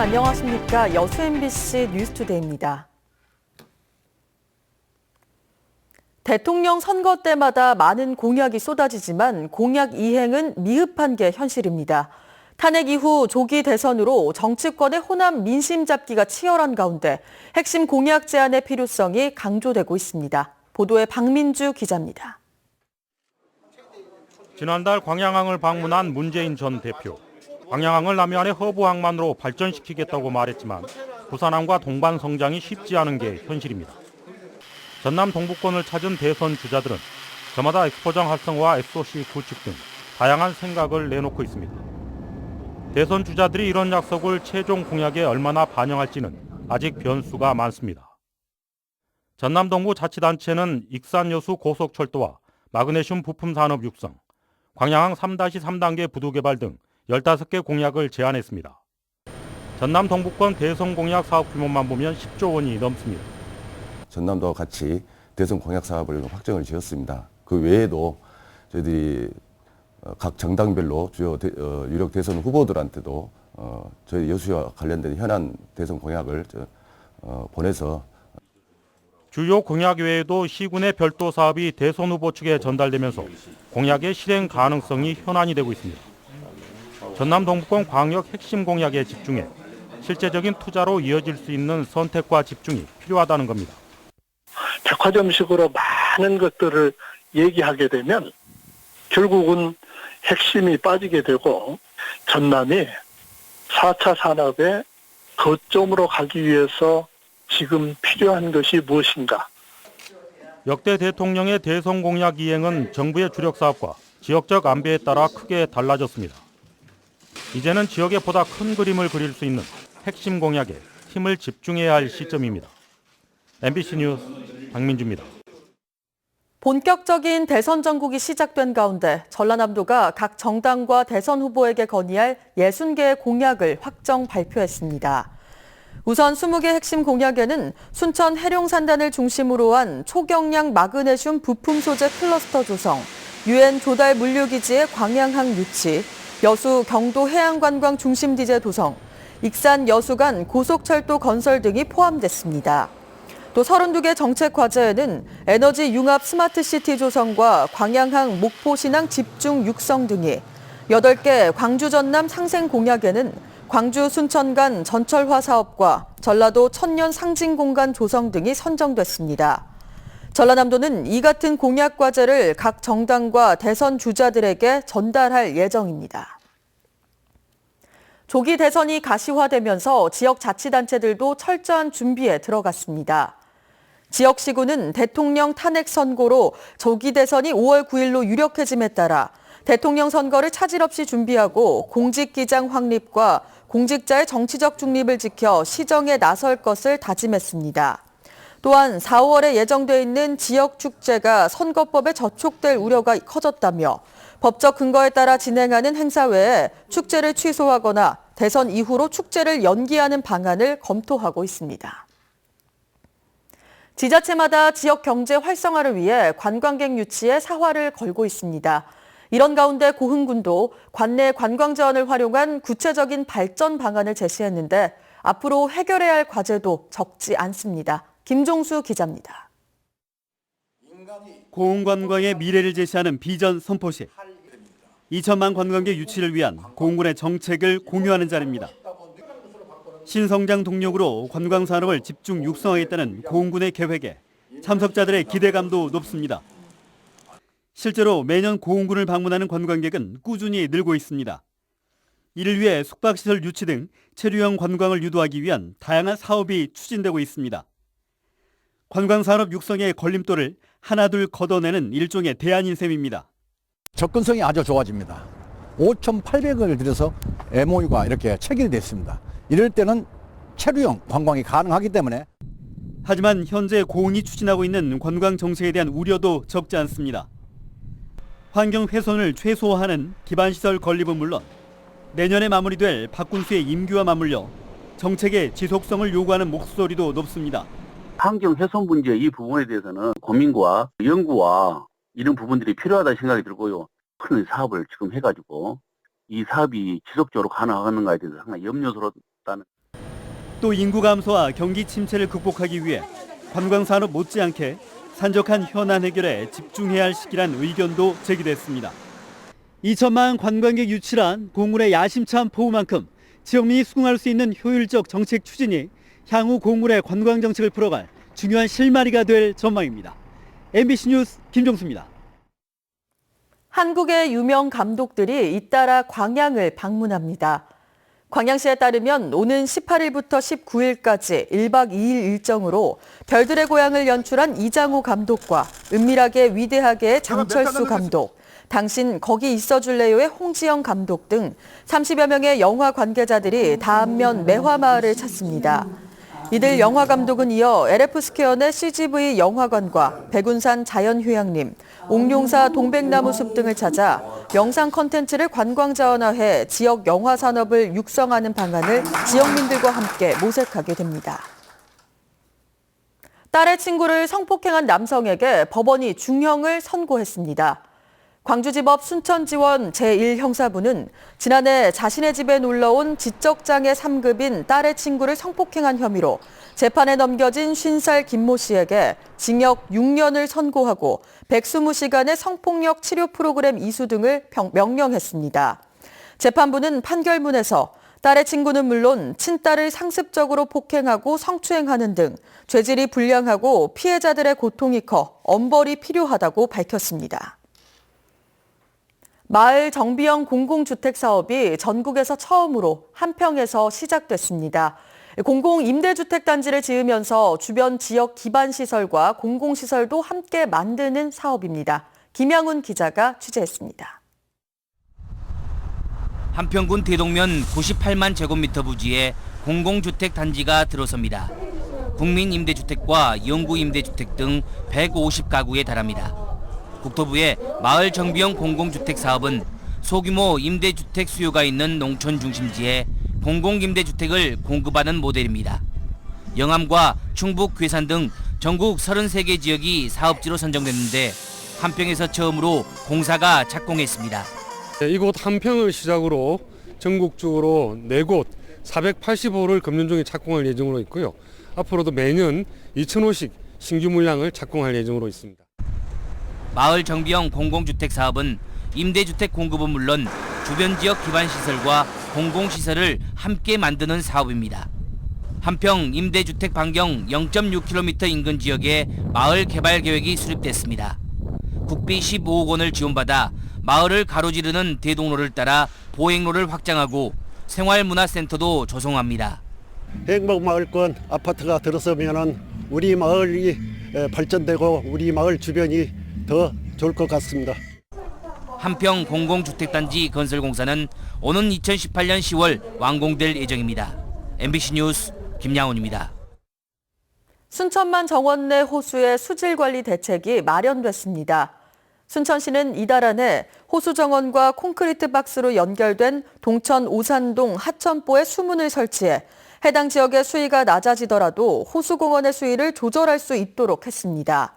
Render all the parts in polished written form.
안녕하십니까. 여수 MBC 뉴스투데이입니다. 대통령 선거 때마다 많은 공약이 쏟아지지만 공약 이행은 미흡한 게 현실입니다. 탄핵 이후 조기 대선으로 정치권의 호남 민심 잡기가 치열한 가운데 핵심 공약 제안의 필요성이 강조되고 있습니다. 보도에 박민주 기자입니다. 지난달 광양항을 방문한 문재인 전 대표. 광양항을 남해안의 허브 항만으로 발전시키겠다고 말했지만 부산항과 동반 성장이 쉽지 않은 게 현실입니다. 전남 동부권을 찾은 대선 주자들은 저마다 엑스포장 활성화와 SOC 구축 등 다양한 생각을 내놓고 있습니다. 대선 주자들이 이런 약속을 최종 공약에 얼마나 반영할지는 아직 변수가 많습니다. 전남 동부 자치단체는 익산 여수 고속철도와 마그네슘 부품 산업 육성, 광양항 3-3단계 부두 개발 등 15개 공약을 제안했습니다. 전남 동부권 대선 공약 사업 규모만 보면 10조 원이 넘습니다. 전남도와 같이 대선 공약 사업을 확정을 지었습니다. 그 외에도 저희들이 각 정당별로 주요 유력 대선 후보들한테도 저희 여수와 관련된 현안 대선 공약을 보내서 주요 공약 외에도 시군의 별도 사업이 대선 후보 측에 전달되면서 공약의 실행 가능성이 현안이 되고 있습니다. 전남 동부권 광역 핵심 공약에 집중해 실제적인 투자로 이어질 수 있는 선택과 집중이 필요하다는 겁니다. 백화점식으로 많은 것들을 얘기하게 되면 결국은 핵심이 빠지게 되고 전남이 4차 산업의 거점으로 가기 위해서 지금 필요한 것이 무엇인가? 역대 대통령의 대선 공약 이행은 정부의 주력 사업과 지역적 안배에 따라 크게 달라졌습니다. 이제는 지역에 보다 큰 그림을 그릴 수 있는 핵심 공약에 힘을 집중해야 할 시점입니다. MBC 뉴스 박민주입니다. 본격적인 대선 전국이 시작된 가운데 전라남도가 각 정당과 대선 후보에게 건의할 60개의 공약을 확정 발표했습니다. 우선 20개 핵심 공약에는 순천 해룡산단을 중심으로 한 초경량 마그네슘 부품 소재 클러스터 조성, UN 조달 물류기지의 광양항 유치, 여수 경도 해양관광 중심지대 도성, 익산 여수 간 고속철도 건설 등이 포함됐습니다. 또 32개 정책 과제에는 에너지 융합 스마트시티 조성과 광양항 목포 신항 집중 육성 등이, 8개 광주 전남 상생 공약에는 광주 순천 간 전철화 사업과 전라도 천년 상징 공간 조성 등이 선정됐습니다. 전라남도는 이 같은 공약 과제를 각 정당과 대선 주자들에게 전달할 예정입니다. 조기 대선이 가시화되면서 지역자치단체들도 철저한 준비에 들어갔습니다. 지역시군은 대통령 탄핵 선고로 조기 대선이 5월 9일로 유력해짐에 따라 대통령 선거를 차질 없이 준비하고 공직기장 확립과 공직자의 정치적 중립을 지켜 시정에 나설 것을 다짐했습니다. 또한 4, 5월에 예정돼 있는 지역축제가 선거법에 저촉될 우려가 커졌다며 법적 근거에 따라 진행하는 행사 외에 축제를 취소하거나 대선 이후로 축제를 연기하는 방안을 검토하고 있습니다. 지자체마다 지역 경제 활성화를 위해 관광객 유치에 사활을 걸고 있습니다. 이런 가운데 고흥군도 관내 관광 자원을 활용한 구체적인 발전 방안을 제시했는데 앞으로 해결해야 할 과제도 적지 않습니다. 김종수 기자입니다. 고흥 관광의 미래를 제시하는 비전 선포식. 2천만 관광객 유치를 위한 고흥군의 정책을 공유하는 자리입니다. 신성장 동력으로 관광 산업을 집중 육성하겠다는 고흥군의 계획에 참석자들의 기대감도 높습니다. 실제로 매년 고흥군을 방문하는 관광객은 꾸준히 늘고 있습니다. 이를 위해 숙박시설 유치 등 체류형 관광을 유도하기 위한 다양한 사업이 추진되고 있습니다. 관광산업 육성의 걸림돌을 하나둘 걷어내는 일종의 대안인 셈입니다. 접근성이 아주 좋아집니다. 5,800억을 들여서 MOU가 이렇게 체결이 됐습니다. 이럴 때는 체류형 관광이 가능하기 때문에. 하지만 현재 고흥이 추진하고 있는 관광 정책에 대한 우려도 적지 않습니다. 환경 훼손을 최소화하는 기반시설 건립은 물론 내년에 마무리될 박군수의 임기와 맞물려 정책의 지속성을 요구하는 목소리도 높습니다. 환경 훼손 문제 이 부분에 대해서는 고민과 연구와 이런 부분들이 필요하다는 생각이 들고요. 큰 사업을 지금 해가지고 이 사업이 지속적으로 가능한가에 대해서 상당히 염려스럽다는. 또 인구 감소와 경기 침체를 극복하기 위해 관광산업 못지않게 산적한 현안 해결에 집중해야 할 시기란 의견도 제기됐습니다. 2천만 관광객 유치란 공군의 야심찬 포부만큼 지역민이 수긍할 수 있는 효율적 정책 추진이 향후 공군의 관광 정책을 풀어갈 중요한 실마리가 될 전망입니다. MBC 뉴스 김종수입니다. 한국의 유명 감독들이 잇따라 광양을 방문합니다. 광양시에 따르면 오는 18일부터 19일까지 1박 2일 일정으로 별들의 고향을 연출한 이장호 감독과 은밀하게 위대하게의 장철수 감독, 당신 거기 있어줄래요의 홍지영 감독 등 30여 명의 영화 관계자들이 다안면 매화마을을 찾습니다. 이들 영화 감독은 이어 LF스퀘어 내 CGV 영화관과 백운산 자연휴양림, 옥룡사 동백나무 숲 등을 찾아 영상 콘텐츠를 관광자원화해 지역 영화 산업을 육성하는 방안을 지역민들과 함께 모색하게 됩니다. 딸의 친구를 성폭행한 남성에게 법원이 중형을 선고했습니다. 광주지법 순천지원 제1형사부는 지난해 자신의 집에 놀러온 지적장애 3급인 딸의 친구를 성폭행한 혐의로 재판에 넘겨진 50살 김모 씨에게 징역 6년을 선고하고 120시간의 성폭력 치료 프로그램 이수 등을 명령했습니다. 재판부는 판결문에서 딸의 친구는 물론 친딸을 상습적으로 폭행하고 성추행하는 등 죄질이 불량하고 피해자들의 고통이 커 엄벌이 필요하다고 밝혔습니다. 마을 정비형 공공주택 사업이 전국에서 처음으로 한평에서 시작됐습니다. 공공임대주택 단지를 지으면서 주변 지역 기반시설과 공공시설도 함께 만드는 사업입니다. 김양훈 기자가 취재했습니다. 한평군 대동면 98만 제곱미터 부지에 공공주택 단지가 들어섭니다. 국민임대주택과 영구임대주택 등 150가구에 달합니다. 국토부의 마을 정비형 공공주택 사업은 소규모 임대주택 수요가 있는 농촌 중심지에 공공임대주택을 공급하는 모델입니다. 영암과 충북, 괴산 등 전국 33개 지역이 사업지로 선정됐는데 한평에서 처음으로 공사가 착공했습니다. 이곳 한평을 시작으로 전국적으로 4곳 480호를 금년중에 착공할 예정으로 있고요. 앞으로도 매년 2,000호씩 신규 물량을 착공할 예정으로 있습니다. 마을 정비형 공공주택 사업은 임대주택 공급은 물론 주변 지역 기반시설과 공공시설을 함께 만드는 사업입니다. 한평 임대주택 반경 0.6km 인근 지역에 마을 개발 계획이 수립됐습니다. 국비 15억 원을 지원받아 마을을 가로지르는 대동로를 따라 보행로를 확장하고 생활문화센터도 조성합니다. 행복마을권 아파트가 들어서면 우리 마을이 발전되고 우리 마을 주변이 더 좋을 것 같습니다. 한평 공공주택단지 건설 공사는 오는 2018년 10월 완공될 예정입니다. MBC 뉴스 김양훈입니다. 순천만 정원 내 호수의 수질 관리 대책이 마련됐습니다. 순천시는 이달 안에 호수 정원과 콘크리트 박스로 연결된 동천 오산동 하천보에 수문을 설치해 해당 지역의 수위가 낮아지더라도 호수공원의 수위를 조절할 수 있도록 했습니다.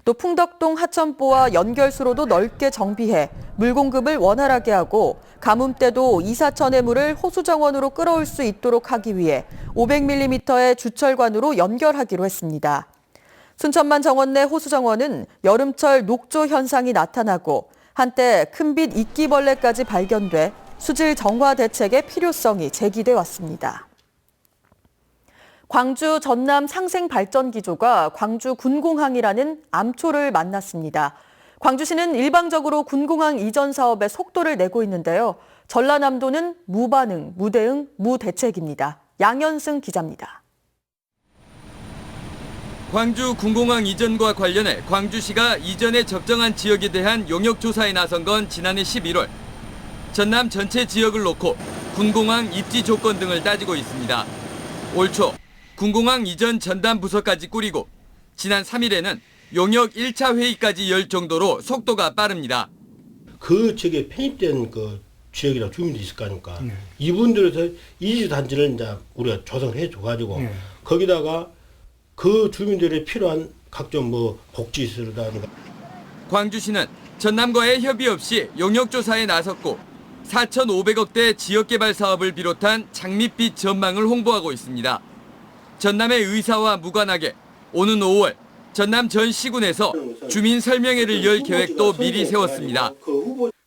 또 풍덕동 하천보와 연결수로도 넓게 정비해 물 공급을 원활하게 하고 가뭄때도 이사천의 물을 호수정원으로 끌어올 수 있도록 하기 위해 500mm의 주철관으로 연결하기로 했습니다. 순천만 정원 내 호수정원은 여름철 녹조 현상이 나타나고 한때 큰빛 이끼벌레까지 발견돼 수질 정화 대책의 필요성이 제기돼 왔습니다. 광주 전남 상생발전기조가 광주 군공항이라는 암초를 만났습니다. 광주시는 일방적으로 군공항 이전 사업에 속도를 내고 있는데요. 전라남도는 무반응, 무대응, 무대책입니다. 양현승 기자입니다. 광주 군공항 이전과 관련해 광주시가 이전에 적정한 지역에 대한 용역 조사에 나선 건 지난해 11월. 전남 전체 지역을 놓고 군공항 입지 조건 등을 따지고 있습니다. 올 초 군공항 이전 전담 부서까지 꾸리고 지난 3일에는 용역 1차 회의까지 열 정도로 속도가 빠릅니다. 그 지역에 편입된 그 지역이나 주민들이 있을 거 아닙니까? 이분들에서 이주 단지를 이제 우리가 조성을 해줘가지고 거기다가 그 주민들의 필요한 각종 뭐 복지시설이라든가. 광주시는 전남과의 협의 없이 용역 조사에 나섰고 4,500억대 지역개발 사업을 비롯한 장밋빛 전망을 홍보하고 있습니다. 전남의 의사와 무관하게 오는 5월 전남 전 시군에서 주민 설명회를 열 계획도 미리 세웠습니다.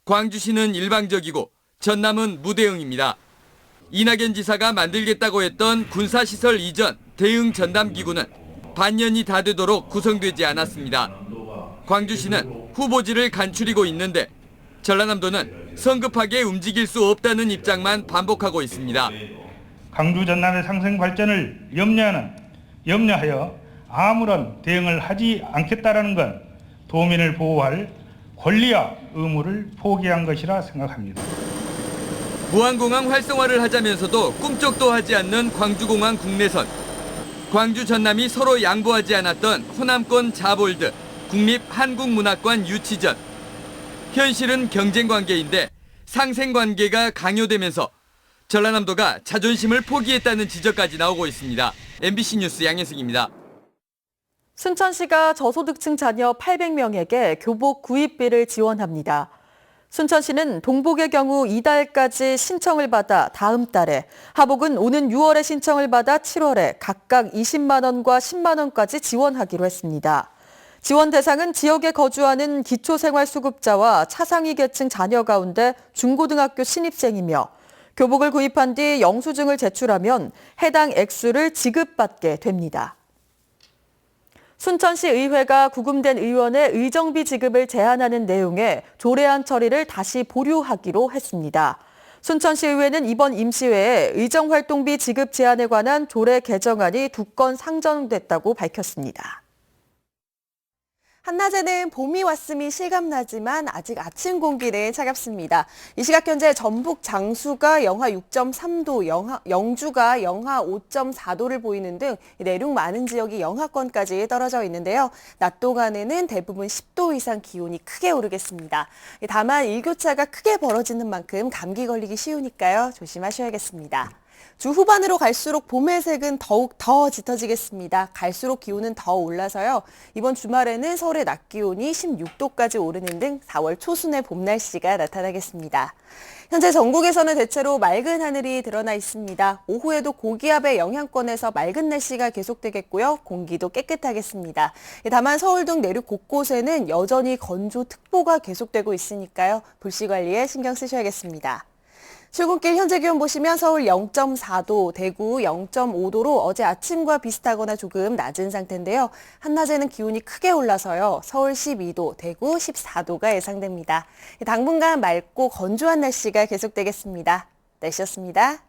광주시는 일방적이고 전남은 무대응입니다. 이낙연 지사가 만들겠다고 했던 군사시설 이전 대응 전담기구는 반년이 다 되도록 구성되지 않았습니다. 광주시는 후보지를 간추리고 있는데 전라남도는 성급하게 움직일 수 없다는 입장만 반복하고 있습니다. 광주 전남의 상생 발전을 염려하여 아무런 대응을 하지 않겠다라는 건 도민을 보호할 권리와 의무를 포기한 것이라 생각합니다. 무한공항 활성화를 하자면서도 꿈쩍도 하지 않는 광주공항 국내선. 광주 전남이 서로 양보하지 않았던 호남권 자볼드 국립한국문학관 유치전. 현실은 경쟁관계인데 상생관계가 강요되면서 전라남도가 자존심을 포기했다는 지적까지 나오고 있습니다. MBC 뉴스 양혜승입니다. 순천시가 저소득층 자녀 800명에게 교복 구입비를 지원합니다. 순천시는 동복의 경우 이달까지 신청을 받아 다음 달에, 하복은 오는 6월에 신청을 받아 7월에 각각 20만 원과 10만 원까지 지원하기로 했습니다. 지원 대상은 지역에 거주하는 기초생활수급자와 차상위 계층 자녀 가운데 중고등학교 신입생이며 교복을 구입한 뒤 영수증을 제출하면 해당 액수를 지급받게 됩니다. 순천시 의회가 구금된 의원의 의정비 지급을 제한하는 내용의 조례안 처리를 다시 보류하기로 했습니다. 순천시 의회는 이번 임시회에 의정활동비 지급 제한에 관한 조례 개정안이 2건 상정됐다고 밝혔습니다. 한낮에는 봄이 왔음이 실감나지만 아직 아침 공기는 차갑습니다. 이 시각 현재 전북 장수가 영하 6.3도, 영주가 영하 5.4도를 보이는 등 내륙 많은 지역이 영하권까지 떨어져 있는데요. 낮 동안에는 대부분 10도 이상 기온이 크게 오르겠습니다. 다만 일교차가 크게 벌어지는 만큼 감기 걸리기 쉬우니까요. 조심하셔야겠습니다. 주 후반으로 갈수록 봄의 색은 더욱 더 짙어지겠습니다. 갈수록 기온은 더 올라서요. 이번 주말에는 서울의 낮 기온이 16도까지 오르는 등 4월 초순의 봄 날씨가 나타나겠습니다. 현재 전국에서는 대체로 맑은 하늘이 드러나 있습니다. 오후에도 고기압의 영향권에서 맑은 날씨가 계속되겠고요. 공기도 깨끗하겠습니다. 다만 서울 등 내륙 곳곳에는 여전히 건조특보가 계속되고 있으니까요. 불씨 관리에 신경 쓰셔야겠습니다. 출근길 현재 기온 보시면 서울 0.4도, 대구 0.5도로 어제 아침과 비슷하거나 조금 낮은 상태인데요. 한낮에는 기온이 크게 올라서요. 서울 12도, 대구 14도가 예상됩니다. 당분간 맑고 건조한 날씨가 계속되겠습니다. 날씨였습니다.